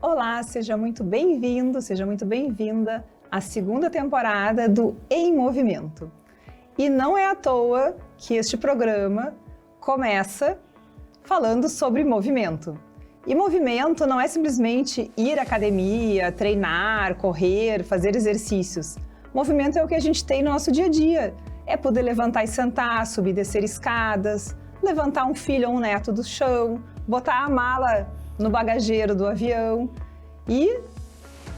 Olá, seja muito bem-vindo, seja muito bem-vinda à segunda temporada do Em Movimento. E não é à toa que este programa começa falando sobre movimento. E movimento não é simplesmente ir à academia, treinar, correr, fazer exercícios. Movimento é o que a gente tem no nosso dia a dia. É poder levantar e sentar, subir e descer escadas, levantar um filho ou um neto do chão, botar a mala no bagageiro do avião. E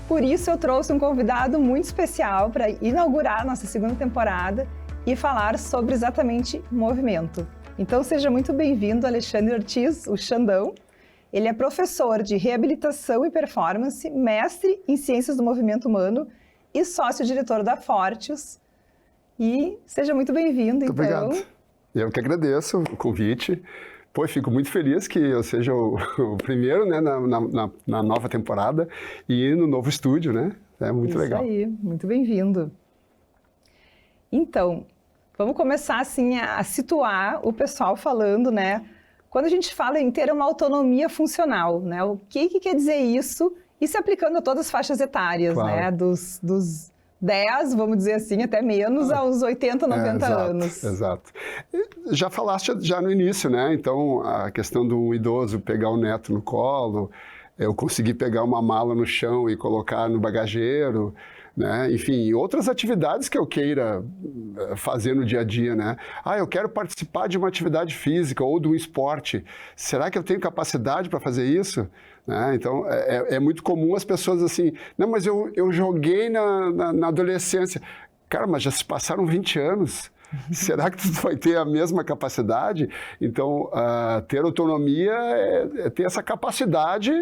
por isso eu trouxe um convidado muito especial para inaugurar a nossa segunda temporada e falar sobre exatamente movimento. Então seja muito bem-vindo, Alexandre Ortiz, o Xandão. Ele é professor de reabilitação e performance, mestre em ciências do movimento humano e sócio-diretor da Fortius. E seja muito bem-vindo, Muito obrigado. Eu que agradeço o convite. Pô, fico muito feliz que eu seja o primeiro, né, na nova temporada e no novo estúdio, né? É muito legal. Isso aí, muito bem-vindo. Então, vamos começar assim a situar o pessoal falando, né? Quando a gente fala em ter uma autonomia funcional, né? O que quer dizer isso? E se aplicando a todas as faixas etárias, claro, né? Dos 10, vamos dizer assim, até menos, aos 80, 90 anos. Exato. Já falaste já no início, né? Então, a questão do idoso pegar o neto no colo, eu conseguir pegar uma mala no chão e colocar no bagageiro, né? Enfim, outras atividades que eu queira fazer no dia a dia, né? Eu quero participar de uma atividade física ou de um esporte. Será que eu tenho capacidade para fazer isso? Né? Então, é muito comum as pessoas assim, não, mas eu joguei na adolescência. Cara, mas já se passaram 20 anos. Será que tu vai ter a mesma capacidade? Então, ter autonomia é ter essa capacidade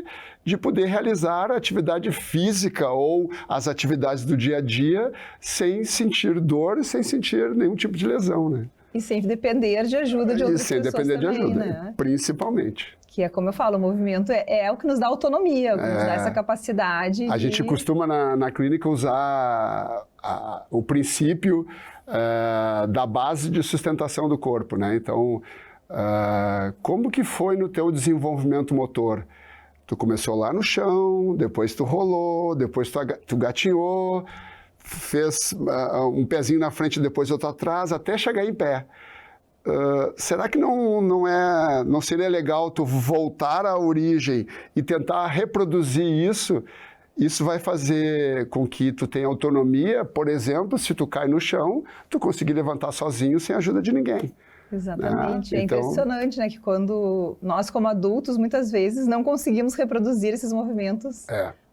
de poder realizar a atividade física ou as atividades do dia a dia sem sentir dor e sem sentir nenhum tipo de lesão, né? E sem depender de ajuda de outras pessoas também, sem depender de ajuda, né? Principalmente. Que é como eu falo, o movimento é o que nos dá autonomia, o que nos dá essa capacidade. A gente costuma na clínica usar o princípio da base de sustentação do corpo, né? Então, como que foi no teu desenvolvimento motor? Tu começou lá no chão, depois tu rolou, depois tu gatinhou, fez um pezinho na frente, depois outro atrás, até chegar em pé. Será que não seria legal tu voltar à origem e tentar reproduzir isso? Isso vai fazer com que tu tenha autonomia, por exemplo, se tu cai no chão, tu conseguir levantar sozinho sem a ajuda de ninguém. Exatamente. É impressionante, né, que quando nós como adultos, muitas vezes, não conseguimos reproduzir esses movimentos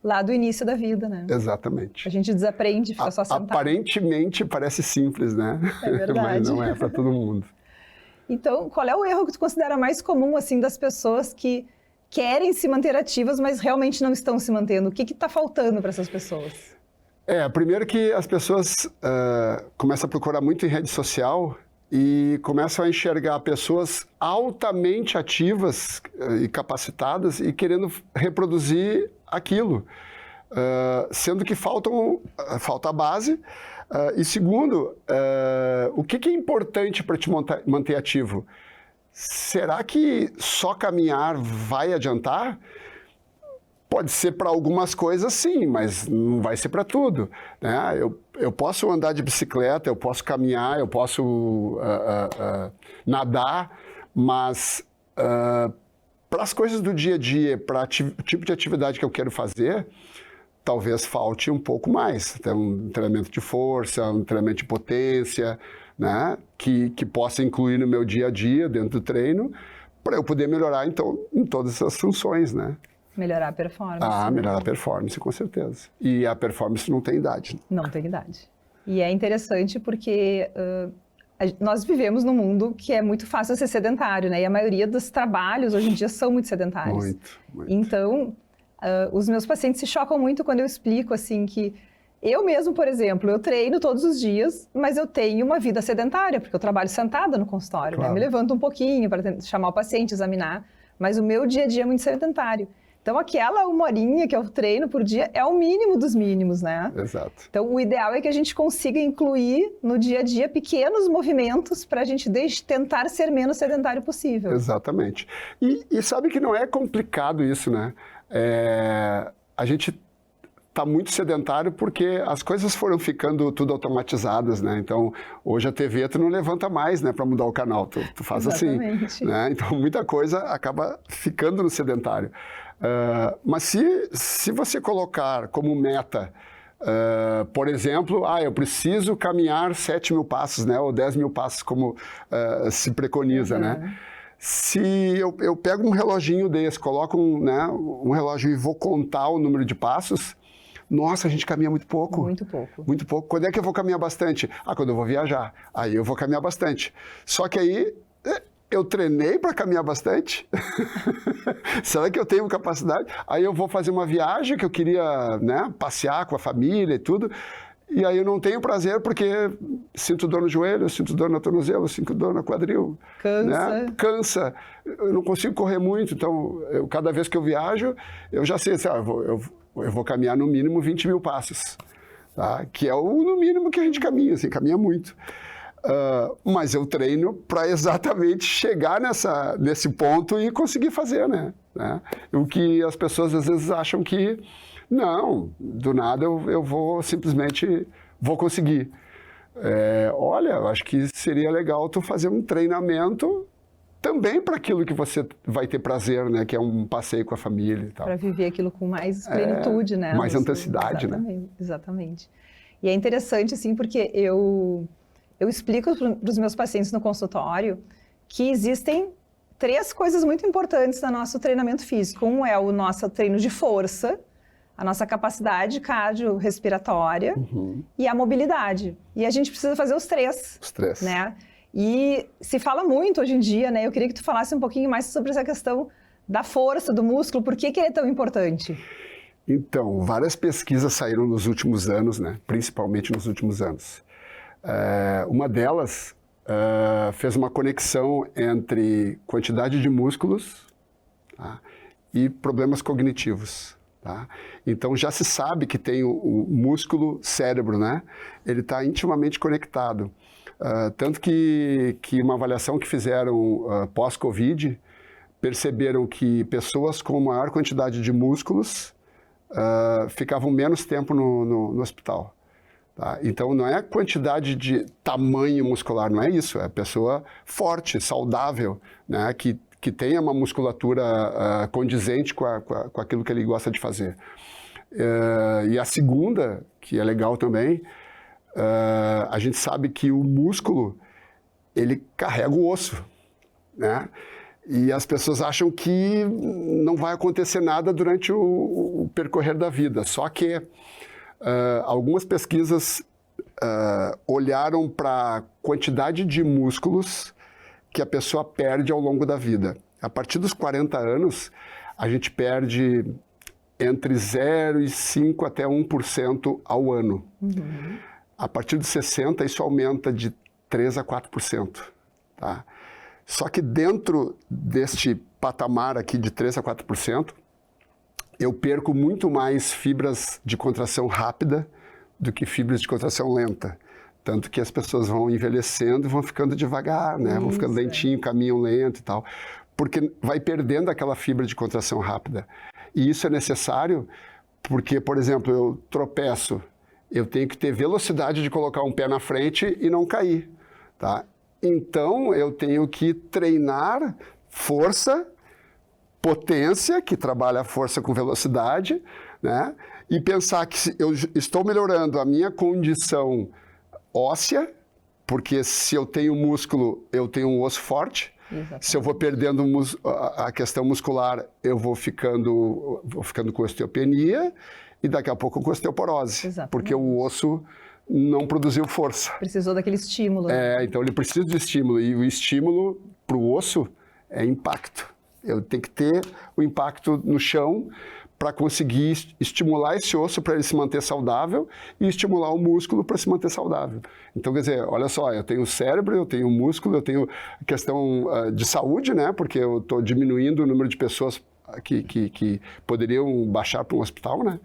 lá do início da vida, né? Exatamente. A gente desaprende, fica só sentado. Aparentemente parece simples, né? É verdade. Mas não é para todo mundo. Então, qual é o erro que tu considera mais comum, assim, das pessoas que querem se manter ativas, mas realmente não estão se mantendo? O que está faltando para essas pessoas? Primeiro que as pessoas começam a procurar muito em rede social e começam a enxergar pessoas altamente ativas e capacitadas e querendo reproduzir aquilo, sendo que falta a base. E segundo, o que é importante para te manter ativo? Será que só caminhar vai adiantar? Pode ser para algumas coisas, sim, mas não vai ser para tudo, né? Eu posso andar de bicicleta, eu posso caminhar, eu posso nadar, mas para as coisas do dia a dia, para o tipo de atividade que eu quero fazer, talvez falte um pouco mais. Tem um treinamento de força, um treinamento de potência, né? Que possa incluir no meu dia a dia, dentro do treino, para eu poder melhorar, então, em todas essas funções, né? Melhorar a performance. Melhorar a performance, com certeza. E a performance não tem idade. Não tem idade. E é interessante porque nós vivemos num mundo que é muito fácil ser sedentário, né? E a maioria dos trabalhos hoje em dia são muito sedentários. Muito. Então, os meus pacientes se chocam muito quando eu explico, assim, que eu mesmo, por exemplo, eu treino todos os dias, mas eu tenho uma vida sedentária, porque eu trabalho sentada no consultório, claro, né? Me levanto um pouquinho para chamar o paciente, examinar, mas o meu dia a dia é muito sedentário. Então, aquela 1 horinha que eu treino por dia é o mínimo dos mínimos, né? Exato. Então, o ideal é que a gente consiga incluir no dia a dia pequenos movimentos para a gente tentar ser menos sedentário possível. Exatamente. E sabe que não é complicado isso, né? A gente está muito sedentário porque as coisas foram ficando tudo automatizadas, né? Então, hoje a TV tu não levanta mais, né, para mudar o canal, tu faz Exatamente. assim, né? Então, muita coisa acaba ficando no sedentário. Mas se você colocar como meta, por exemplo, eu preciso caminhar 7.000 passos, né, ou 10.000 passos, como se preconiza, né? Se eu pego um reloginho desse, coloco um relógio e vou contar o número de passos, nossa, a gente caminha muito pouco. Muito pouco. Muito pouco. Quando é que eu vou caminhar bastante? Quando eu vou viajar. Aí eu vou caminhar bastante. Só que aí eu treinei para caminhar bastante. Será que eu tenho capacidade? Aí eu vou fazer uma viagem que eu queria, né, passear com a família e tudo. E aí eu não tenho prazer porque sinto dor no joelho, sinto dor no tornozelo, sinto dor no quadril. Cansa. Né? Cansa. Eu não consigo correr muito, então cada vez que eu viajo, eu já sei, eu vou caminhar no mínimo 20.000 passos, tá? Que é no mínimo que a gente caminha, assim, caminha muito. Mas eu treino para exatamente chegar nesse ponto e conseguir fazer, né? O que as pessoas às vezes acham que não, do nada eu vou simplesmente conseguir. Olha, eu acho que seria legal tu fazer um treinamento também para aquilo que você vai ter prazer, né? Que é um passeio com a família e tal. Para viver aquilo com mais plenitude, né? Mais intensidade, né? Exatamente. E é interessante, assim, porque eu explico para os meus pacientes no consultório que existem 3 coisas muito importantes no nosso treinamento físico. Um é o nosso treino de força, a nossa capacidade cardiorrespiratória e a mobilidade. E a gente precisa fazer os 3. Os 3. Né? E se fala muito hoje em dia, né? Eu queria que tu falasse um pouquinho mais sobre essa questão da força, do músculo, por que ele é tão importante? Então, várias pesquisas saíram nos últimos anos, né? Principalmente nos últimos anos. Uma delas fez uma conexão entre quantidade de músculos, tá, e problemas cognitivos. Tá? Então, já se sabe que tem o músculo-cérebro, né? Ele está intimamente conectado. Tanto que uma avaliação que fizeram pós-Covid, perceberam que pessoas com maior quantidade de músculos ficavam menos tempo no hospital. Tá? Então, não é a quantidade de tamanho muscular, não é isso. É a pessoa forte, saudável, né? Que tenha uma musculatura condizente com aquilo que ele gosta de fazer. E a segunda, que é legal também, a gente sabe que o músculo, ele carrega o osso, né? E as pessoas acham que não vai acontecer nada durante o percorrer da vida. Só que algumas pesquisas olharam para a quantidade de músculos que a pessoa perde ao longo da vida. A partir dos 40 anos, a gente perde entre 0,5% até 1% ao ano. A partir dos 60, isso aumenta de 3% a 4%. Tá? Só que dentro deste patamar aqui de 3% a 4%, eu perco muito mais fibras de contração rápida do que fibras de contração lenta. Tanto que as pessoas vão envelhecendo e vão ficando devagar, né? Vão ficando lentinho, caminham lento e tal. Porque vai perdendo aquela fibra de contração rápida. E isso é necessário porque, por exemplo, eu tropeço, eu tenho que ter velocidade de colocar um pé na frente e não cair, tá? Então, eu tenho que treinar força, potência, que trabalha a força com velocidade, né? E pensar que eu estou melhorando a minha condição óssea, porque se eu tenho músculo, eu tenho um osso forte. Exatamente. Se eu vou perdendo a questão muscular, eu vou ficando com osteopenia e daqui a pouco com osteoporose. Exatamente. Porque o osso não produziu força. Precisou daquele estímulo. Né? Então ele precisa de estímulo. E o estímulo para o osso é impacto. Eu tenho que ter o impacto no chão para conseguir estimular esse osso para ele se manter saudável e estimular o músculo para se manter saudável. Então, quer dizer, olha só, eu tenho cérebro, eu tenho músculo, eu tenho questão de saúde, né? Porque eu estou diminuindo o número de pessoas que poderiam baixar para um hospital, né?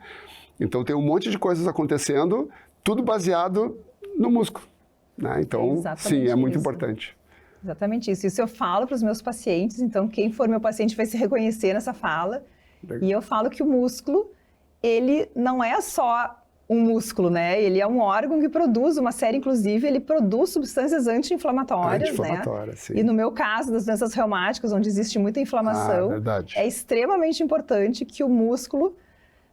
Então tem um monte de coisas acontecendo, tudo baseado no músculo, né? Então, sim, é muito importante. Exatamente isso. Isso eu falo para os meus pacientes, então quem for meu paciente vai se reconhecer nessa fala. E eu falo que o músculo, ele não é só um músculo, né? Ele é um órgão que produz uma série, inclusive, ele produz substâncias anti-inflamatórias, né? Sim. E no meu caso, das doenças reumáticas, onde existe muita inflamação, é extremamente importante que o músculo,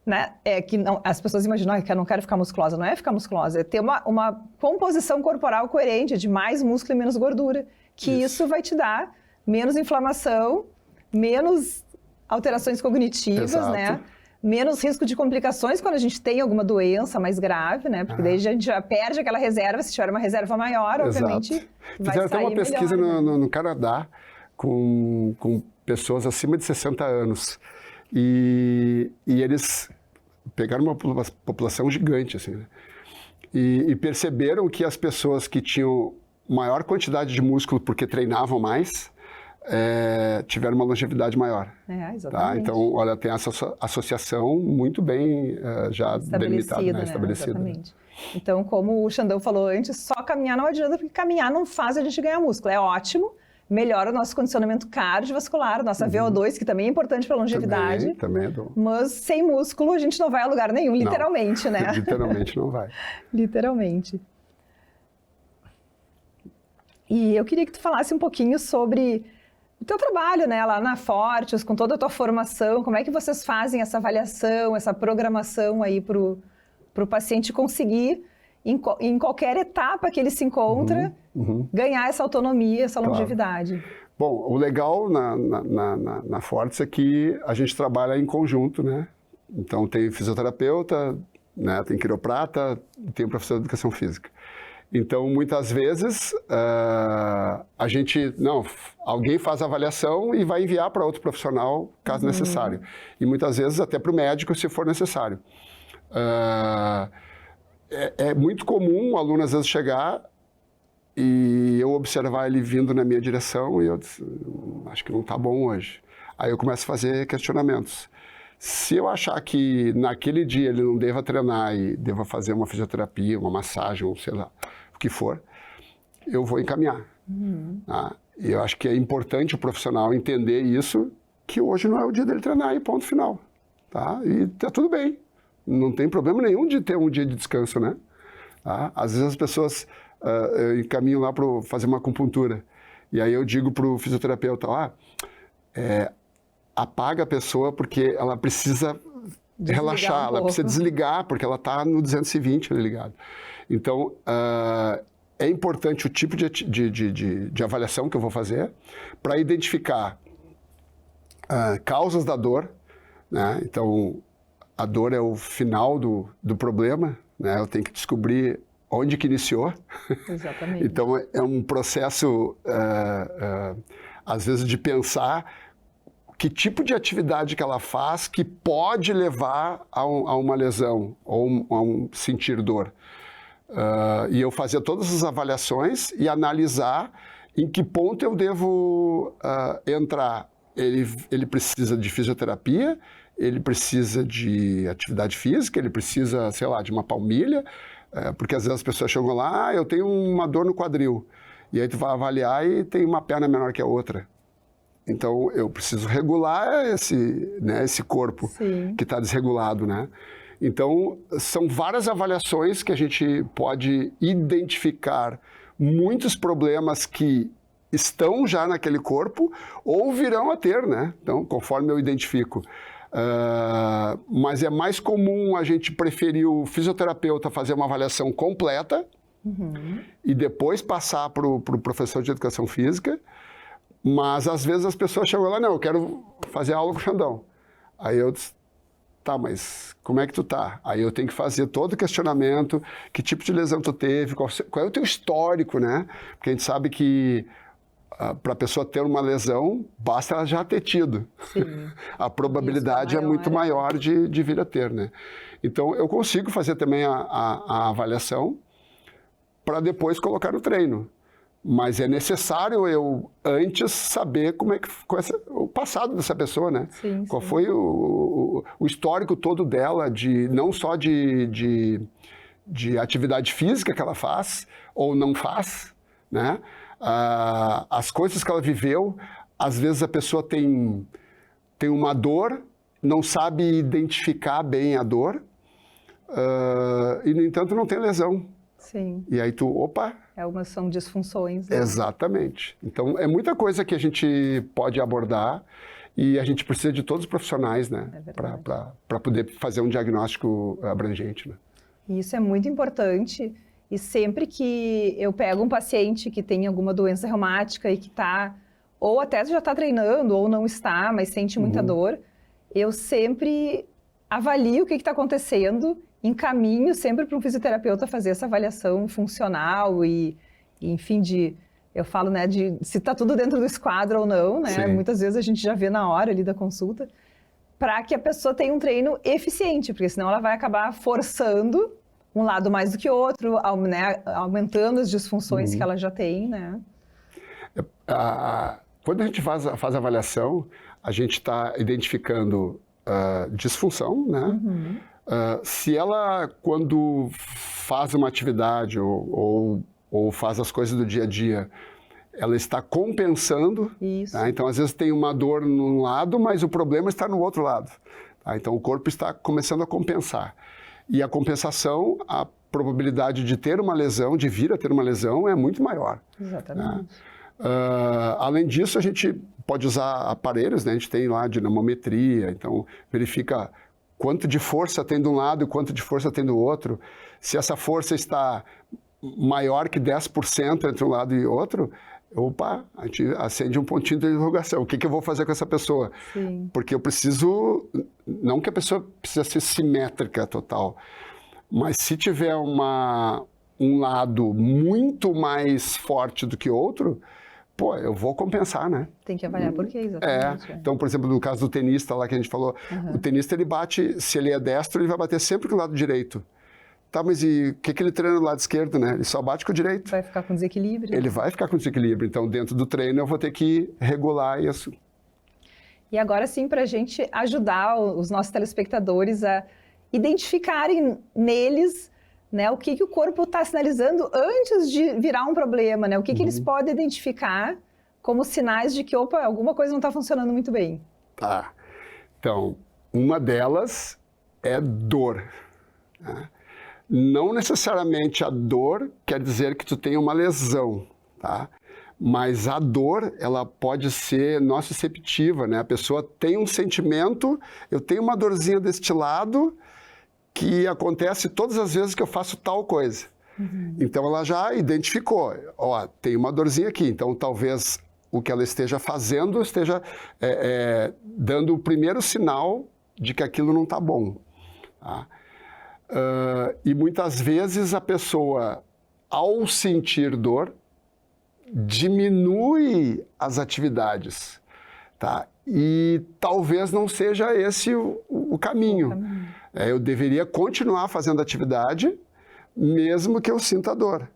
né? Que não, as pessoas imaginam que eu não quero ficar musculosa. Não é ficar musculosa, é ter uma composição corporal coerente, de mais músculo e menos gordura, que isso vai te dar menos inflamação, menos alterações cognitivas, né? Menos risco de complicações quando a gente tem alguma doença mais grave, né? Porque daí a gente já perde aquela reserva, se tiver uma reserva maior, obviamente vai Fizeram até uma pesquisa melhor, no Canadá com pessoas acima de 60 anos. E eles pegaram uma população gigante, assim, né? E perceberam que as pessoas que tinham maior quantidade de músculo porque treinavam mais, tiveram uma longevidade maior. Exatamente. Tá? Então, olha, tem essa associação muito bem já delimitada, né? Estabelecida. Exatamente. Então, como o Xandão falou antes, só caminhar não adianta, porque caminhar não faz a gente ganhar músculo. É ótimo, melhora o nosso condicionamento cardiovascular, nossa VO2, que também é importante para a longevidade. Também é bom. Mas sem músculo a gente não vai a lugar nenhum, literalmente, né? Literalmente não vai. Literalmente. E eu queria que tu falasse um pouquinho sobre o teu trabalho, né, lá na Fortius, com toda a tua formação, como é que vocês fazem essa avaliação, essa programação aí para o paciente conseguir, em qualquer etapa que ele se encontra, ganhar essa autonomia, essa longevidade? Bom, o legal na Fortius é que a gente trabalha em conjunto, né? Então tem fisioterapeuta, né, tem quiroprata, tem o professor de educação física. Então, muitas vezes, alguém faz a avaliação e vai enviar para outro profissional, caso necessário. E muitas vezes até para o médico, se for necessário. É muito comum o aluno, às vezes, chegar e eu observar ele vindo na minha direção e eu acho que não está bom hoje. Aí eu começo a fazer questionamentos. Se eu achar que naquele dia ele não deva treinar e deva fazer uma fisioterapia, uma massagem, ou sei lá, o que for, eu vou encaminhar. Tá? E eu acho que é importante o profissional entender isso, que hoje não é o dia dele treinar e ponto final. Tá? E tá tudo bem. Não tem problema nenhum de ter um dia de descanso, né? Tá? Às vezes as pessoas encaminham lá para fazer uma acupuntura. E aí eu digo para o fisioterapeuta, apaga a pessoa porque ela precisa relaxar, ela precisa desligar, porque ela está no 220 ali ligado. Então, é importante o tipo de avaliação que eu vou fazer para identificar causas da dor, né? Então, a dor é o final do problema, né? Eu tenho que descobrir onde que iniciou. Exatamente. Então, é um processo, às vezes, de pensar que tipo de atividade que ela faz que pode levar a uma lesão ou a um sentir dor. E eu fazer todas as avaliações e analisar em que ponto eu devo entrar. Ele precisa de fisioterapia, ele precisa de atividade física, ele precisa, sei lá, de uma palmilha, porque às vezes as pessoas chegam lá, eu tenho uma dor no quadril, e aí tu vai avaliar e tem uma perna menor que a outra. Então, eu preciso regular esse corpo que está desregulado, né? Então, são várias avaliações que a gente pode identificar muitos problemas que estão já naquele corpo ou virão a ter, né? Então, conforme eu identifico. Mas é mais comum a gente preferir o fisioterapeuta fazer uma avaliação completa e depois passar para o professor de educação física. Mas, às vezes, as pessoas chegam lá, não, eu quero fazer aula com o Xandão. Aí eu disse, tá, mas como é que tu tá? Aí eu tenho que fazer todo o questionamento, que tipo de lesão tu teve, qual é o teu histórico, né? Porque a gente sabe que para a pessoa ter uma lesão, basta ela já ter tido. Sim. A probabilidade é muito maior de vir a ter, né? Então, eu consigo fazer também a avaliação para depois colocar no treino. Mas é necessário eu antes saber como é que o passado dessa pessoa, né? Sim, Qual sim. foi o histórico todo dela, não só de atividade física que ela faz ou não faz, né? As coisas que ela viveu, às vezes a pessoa tem uma dor, não sabe identificar bem a dor, e, no entanto, não tem lesão. Sim. E aí opa... Algumas são disfunções. Né? Exatamente. Então, é muita coisa que a gente pode abordar e a gente precisa de todos os profissionais, né? Para poder fazer um diagnóstico abrangente, né? Isso é muito importante. E sempre que eu pego um paciente que tem alguma doença reumática e que está, ou até já está treinando, ou não está, mas sente muita dor, eu sempre avalio o que está acontecendo, encaminho sempre para um fisioterapeuta fazer essa avaliação funcional e enfim, eu falo, né, de se está tudo dentro do esquadro ou não, né? Sim. Muitas vezes a gente já vê na hora ali da consulta, para que a pessoa tenha um treino eficiente, porque senão ela vai acabar forçando um lado mais do que outro, né, aumentando as disfunções que ela já tem, né? Quando a gente faz a avaliação, a gente está identificando disfunção, né? Se ela, quando faz uma atividade ou faz as coisas do dia a dia, ela está compensando. Isso. Tá? Então, às vezes tem uma dor num lado, mas o problema está no outro lado. Tá? Então, o corpo está começando a compensar. E a compensação, a probabilidade de ter uma lesão, de vir a ter uma lesão, é muito maior. Exatamente. Além disso, a gente pode usar aparelhos, né? A gente tem lá dinamometria, então verifica quanto de força tem de um lado e quanto de força tem do outro. Se essa força está maior que 10% entre um lado e outro, opa, a gente acende um pontinho de interrogação. O que eu vou fazer com essa pessoa? Sim. Porque eu preciso, não que a pessoa precisa ser simétrica total, mas se tiver um lado muito mais forte do que outro, pô, eu vou compensar, né? Tem que avaliar por quê, exatamente. Então, por exemplo, no caso do tenista lá que a gente falou, o tenista ele bate, se ele é destro, ele vai bater sempre com o lado direito. Tá, mas e o que ele treina no lado esquerdo, né? Ele só bate com o direito. Vai ficar com desequilíbrio. Ele vai ficar com desequilíbrio. Então, dentro do treino, eu vou ter que regular isso. E agora sim, para a gente ajudar os nossos telespectadores a identificarem neles, né, o que o corpo está sinalizando antes de virar um problema, né? O que eles podem identificar como sinais de que, opa, alguma coisa não está funcionando muito bem. Tá. Então, uma delas é dor. Né? Não necessariamente a dor quer dizer que tu tem uma lesão, tá? Mas a dor, ela pode ser nociceptiva, né? A pessoa tem um sentimento, eu tenho uma dorzinha deste lado que acontece todas as vezes que eu faço tal coisa. Então, ela já identificou, ó, tem uma dorzinha aqui, então talvez o que ela esteja fazendo esteja dando o primeiro sinal de que aquilo não está bom, tá? E muitas vezes a pessoa, ao sentir dor, diminui as atividades, tá? E talvez não seja esse o caminho. Eu deveria continuar fazendo atividade, mesmo que eu sinta dor,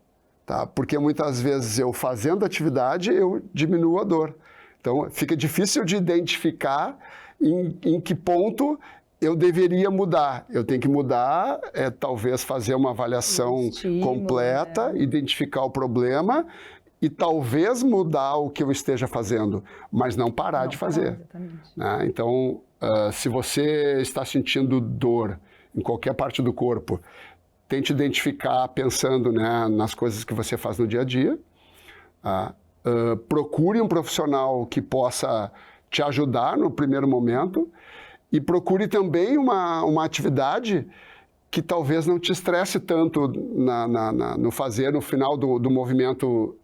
tá? Porque muitas vezes eu fazendo atividade, eu diminuo a dor. Então, fica difícil de identificar em que ponto eu deveria mudar. Eu tenho que mudar, talvez fazer uma avaliação completa, né? Identificar o problema e talvez mudar o que eu esteja fazendo, mas não parar de fazer. Né? Então, se você está sentindo dor em qualquer parte do corpo, tente identificar pensando, né, nas coisas que você faz no dia a dia. Procure um profissional que possa te ajudar no primeiro momento. E procure também uma atividade que talvez não te estresse tanto no fazer, no final do movimento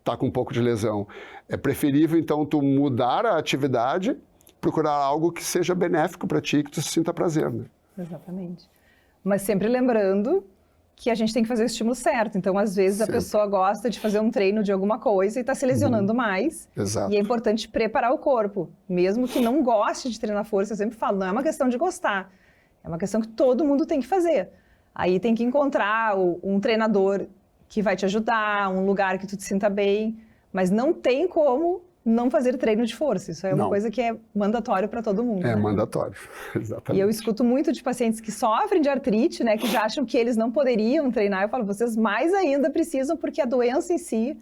tá com um pouco de lesão. É preferível, então, tu mudar a atividade, procurar algo que seja benéfico para ti, que tu se sinta prazer. Né? Exatamente. Mas sempre lembrando que a gente tem que fazer o estímulo certo. Então, às vezes, a pessoa gosta de fazer um treino de alguma coisa e está se lesionando mais. Exato. E é importante preparar o corpo. Mesmo que não goste de treinar força, eu sempre falo, não é uma questão de gostar. É uma questão que todo mundo tem que fazer. Aí tem que encontrar um treinador que vai te ajudar, um lugar que tu te sinta bem, mas não tem como não fazer treino de força. Isso é uma coisa que é mandatório para todo mundo. É né? mandatório, exatamente. E eu escuto muito de pacientes que sofrem de artrite, né, que já acham que eles não poderiam treinar. Eu falo, vocês mais ainda precisam, porque a doença em si,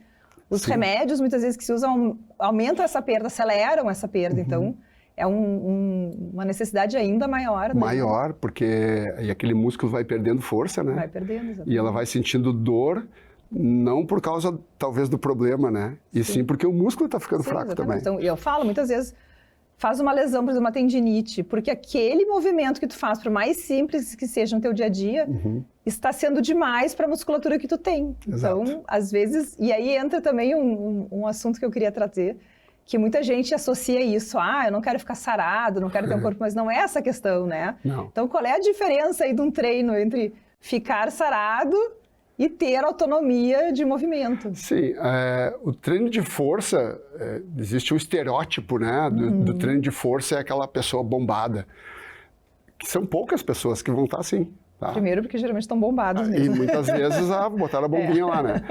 os remédios muitas vezes que se usam aumentam essa perda, aceleram essa perda. Então, é uma necessidade ainda maior. Né? Maior, porque aí aquele músculo vai perdendo força, né? Vai perdendo, exatamente. E ela vai sentindo dor, não por causa, talvez, do problema, né? E sim porque o músculo está ficando fraco exatamente. também. Então, eu falo muitas vezes, faz uma lesão, por exemplo, uma tendinite, porque aquele movimento que tu faz, por mais simples que seja no teu dia a dia, está sendo demais para a musculatura que tu tem. Exato. Então, às vezes, e aí entra também um assunto que eu queria trazer, que muita gente associa isso, eu não quero ficar sarado, não quero ter um corpo, mas não é essa a questão, né? Não. Então, qual é a diferença aí de um treino entre ficar sarado e ter autonomia de movimento? Sim, o treino de força, existe um estereótipo, né? Do treino de força é aquela pessoa bombada. Que são poucas pessoas que vão estar assim. Tá? Primeiro porque geralmente estão bombados mesmo. E muitas vezes botaram a bombinha lá, né?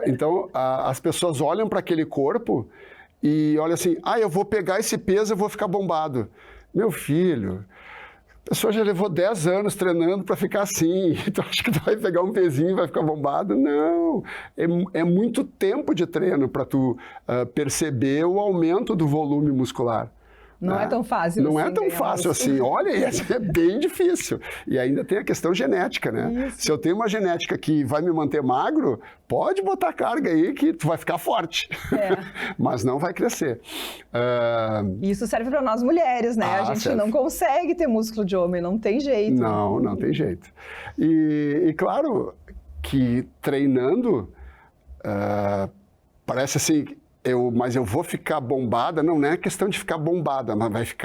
Então, as pessoas olham para aquele corpo e olham assim, eu vou pegar esse peso e vou ficar bombado. Meu filho, a pessoa já levou 10 anos treinando para ficar assim, então acho que tu vai pegar um pezinho e vai ficar bombado? Não, é muito tempo de treino para tu perceber o aumento do volume muscular. Não é tão fácil Não assim. é tão fácil assim. Olha, é bem difícil. E ainda tem a questão genética, né? Isso. Se eu tenho uma genética que vai me manter magro, pode botar carga aí que tu vai ficar forte. Mas não vai crescer. Isso serve para nós mulheres, né? A gente serve. não consegue ter músculo de homem, não tem jeito. Não tem jeito. E claro que treinando, parece assim... Mas eu vou ficar bombada, não é questão de ficar bombada, mas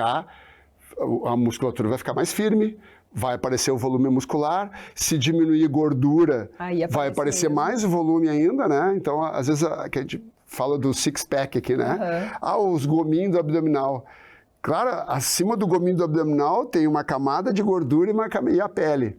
a musculatura vai ficar mais firme, vai aparecer o volume muscular, se diminuir gordura, vai aparecer mais volume ainda, né? Então, às vezes, que a gente fala do six-pack aqui, né? Os gominhos do abdominal. Claro, acima do gominho do abdominal tem uma camada de gordura e a pele.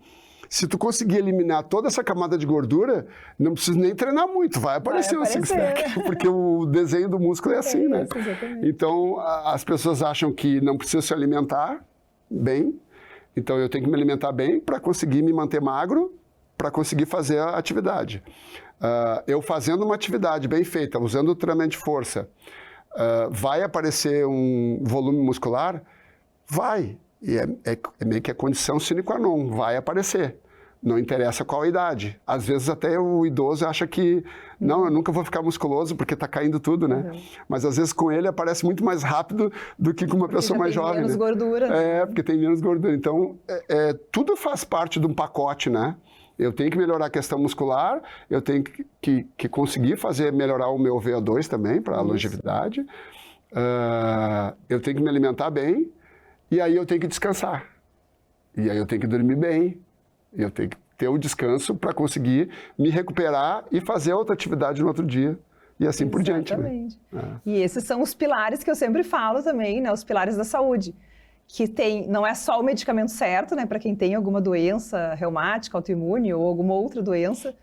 Se tu conseguir eliminar toda essa camada de gordura, não precisa nem treinar muito, vai aparecer o six-pack, porque o desenho do músculo é assim, né? Exatamente. Então, as pessoas acham que não precisa se alimentar bem, então eu tenho que me alimentar bem para conseguir me manter magro, para conseguir fazer a atividade. Eu fazendo uma atividade bem feita, usando o treinamento de força, vai aparecer um volume muscular? Vai. E é meio que a condição sine qua non, vai aparecer. Não interessa qual a idade. Às vezes até o idoso acha que, não, eu nunca vou ficar musculoso porque está caindo tudo, né? Mas às vezes com ele aparece muito mais rápido do que com uma pessoa mais jovem. Tem menos gordura. Né? Porque tem menos gordura. Então, tudo faz parte de um pacote, né? Eu tenho que melhorar a questão muscular, eu tenho que conseguir melhorar o meu VO2 também para a longevidade. Eu tenho que me alimentar bem. E aí eu tenho que descansar. E aí eu tenho que dormir bem. E eu tenho que ter o descanso para conseguir me recuperar e fazer outra atividade no outro dia. E assim por diante. Exatamente. Né? E esses são os pilares que eu sempre falo também, né? Os pilares da saúde. Que não é só o medicamento certo, né? Para quem tem alguma doença reumática, autoimune ou alguma outra doença.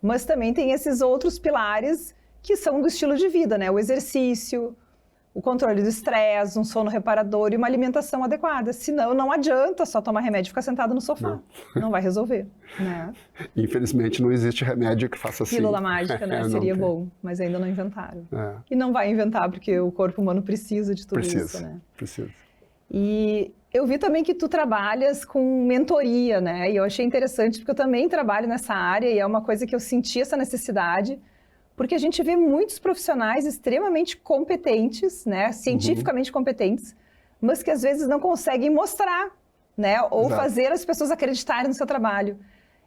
Mas também tem esses outros pilares que são do estilo de vida, né? O exercício, o controle do estresse, um sono reparador e uma alimentação adequada. Senão, não adianta só tomar remédio e ficar sentado no sofá. Não vai resolver, né? Infelizmente, não existe remédio que faça assim. Pílula mágica, né? Seria bom, mas ainda não inventaram. E não vai inventar, porque o corpo humano precisa de tudo isso, né? Precisa. E eu vi também que tu trabalhas com mentoria, né? E eu achei interessante, porque eu também trabalho nessa área e é uma coisa que eu senti essa necessidade, porque a gente vê muitos profissionais extremamente competentes, né, cientificamente competentes, mas que às vezes não conseguem mostrar, né, ou fazer as pessoas acreditarem no seu trabalho.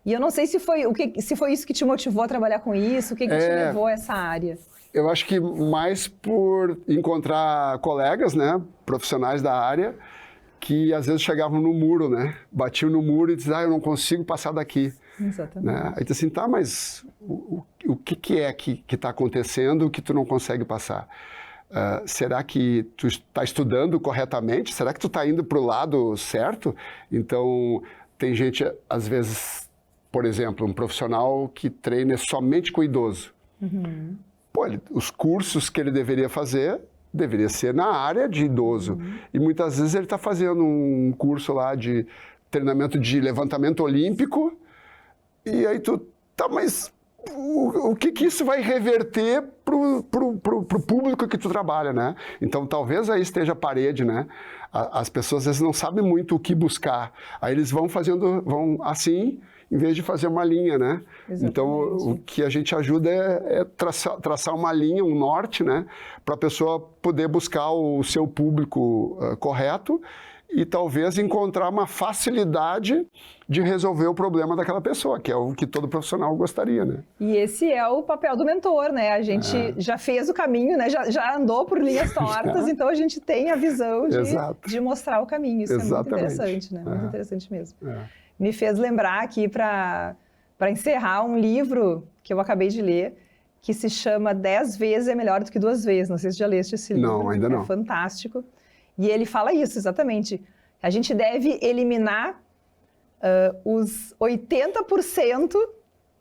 E eu não sei se foi isso que te motivou a trabalhar com isso, o que te levou a essa área. Eu acho que mais por encontrar colegas, né, profissionais da área, que às vezes chegavam no muro, né, batiam no muro e diziam, eu não consigo passar daqui. Exatamente. Né? Aí tu assim, mas o que é que está acontecendo que tu não consegue passar? Será que tu está estudando corretamente? Será que tu está indo para o lado certo? Então, tem gente, às vezes, por exemplo, um profissional que treine somente com idoso. Pô, os cursos que ele deveria fazer deveria ser na área de idoso. E muitas vezes ele está fazendo um curso lá de treinamento de levantamento olímpico, e aí mas o que isso vai reverter pro público que tu trabalha, né? Então, talvez aí esteja a parede, né? As pessoas às vezes não sabem muito o que buscar. Aí eles vão vão assim, em vez de fazer uma linha, né? Exatamente. Então, o que a gente ajuda é traçar uma linha, um norte, né? Para a pessoa poder buscar o seu público correto e talvez encontrar uma facilidade de resolver o problema daquela pessoa, que é o que todo profissional gostaria, né? E esse é o papel do mentor, né? A gente já fez o caminho, né? Já andou por linhas tortas, então a gente tem a visão de mostrar o caminho. Isso Exatamente. É muito interessante, né? Muito interessante mesmo. Me fez lembrar aqui, para encerrar, um livro que eu acabei de ler, que se chama 10 vezes é melhor do que 2 vezes. Não sei se já leste esse livro. Não, ainda não. É fantástico. E ele fala isso, exatamente. A gente deve eliminar os 80%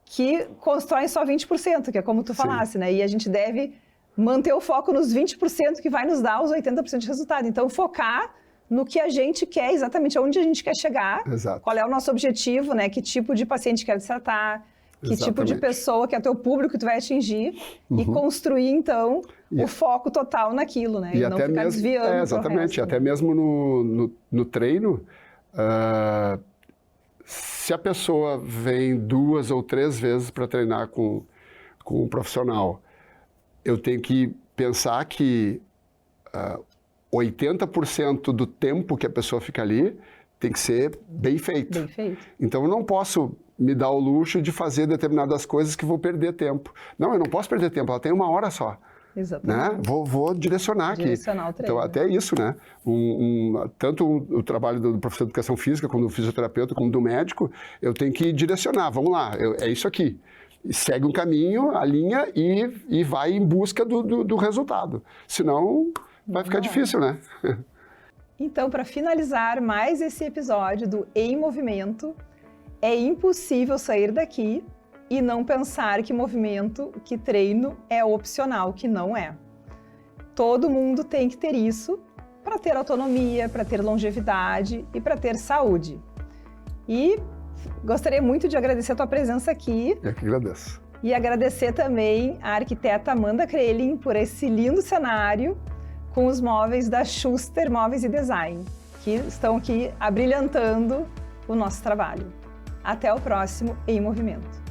que constroem só 20%, que é como tu falasse, né? E a gente deve manter o foco nos 20% que vai nos dar os 80% de resultado. Então, focar no que a gente quer, exatamente onde a gente quer chegar, qual é o nosso objetivo, né? Que tipo de paciente quer tratar, que tipo de pessoa que é o teu público que tu vai atingir e construir, então, o foco total naquilo, né? E não ficar desviando. Exatamente. Até mesmo no treino, se a pessoa vem 2 ou 3 vezes para treinar com um profissional, eu tenho que pensar que 80% do tempo que a pessoa fica ali tem que ser bem feito. Bem feito. Então, eu não posso me dar o luxo de fazer determinadas coisas que vou perder tempo. Não, eu não posso perder tempo, ela tem 1 hora só. Exatamente. Né? Vou direcionar aqui. Direcionar o treino. Então, até isso, né? Tanto o trabalho do professor de educação física, como do fisioterapeuta, como do médico, eu tenho que direcionar. Vamos lá, é isso aqui. Segue um caminho, a linha e vai em busca do resultado. Senão, vai ficar difícil, né? Então, para finalizar mais esse episódio do Em Movimento, é impossível sair daqui e não pensar que movimento, que treino é opcional, que não é. Todo mundo tem que ter isso para ter autonomia, para ter longevidade e para ter saúde. E gostaria muito de agradecer a tua presença aqui. Eu que agradeço. E agradecer também a arquiteta Amanda Krelin por esse lindo cenário com os móveis da Schuster Móveis e Design, que estão aqui abrilhantando o nosso trabalho. Até o próximo Em Movimento.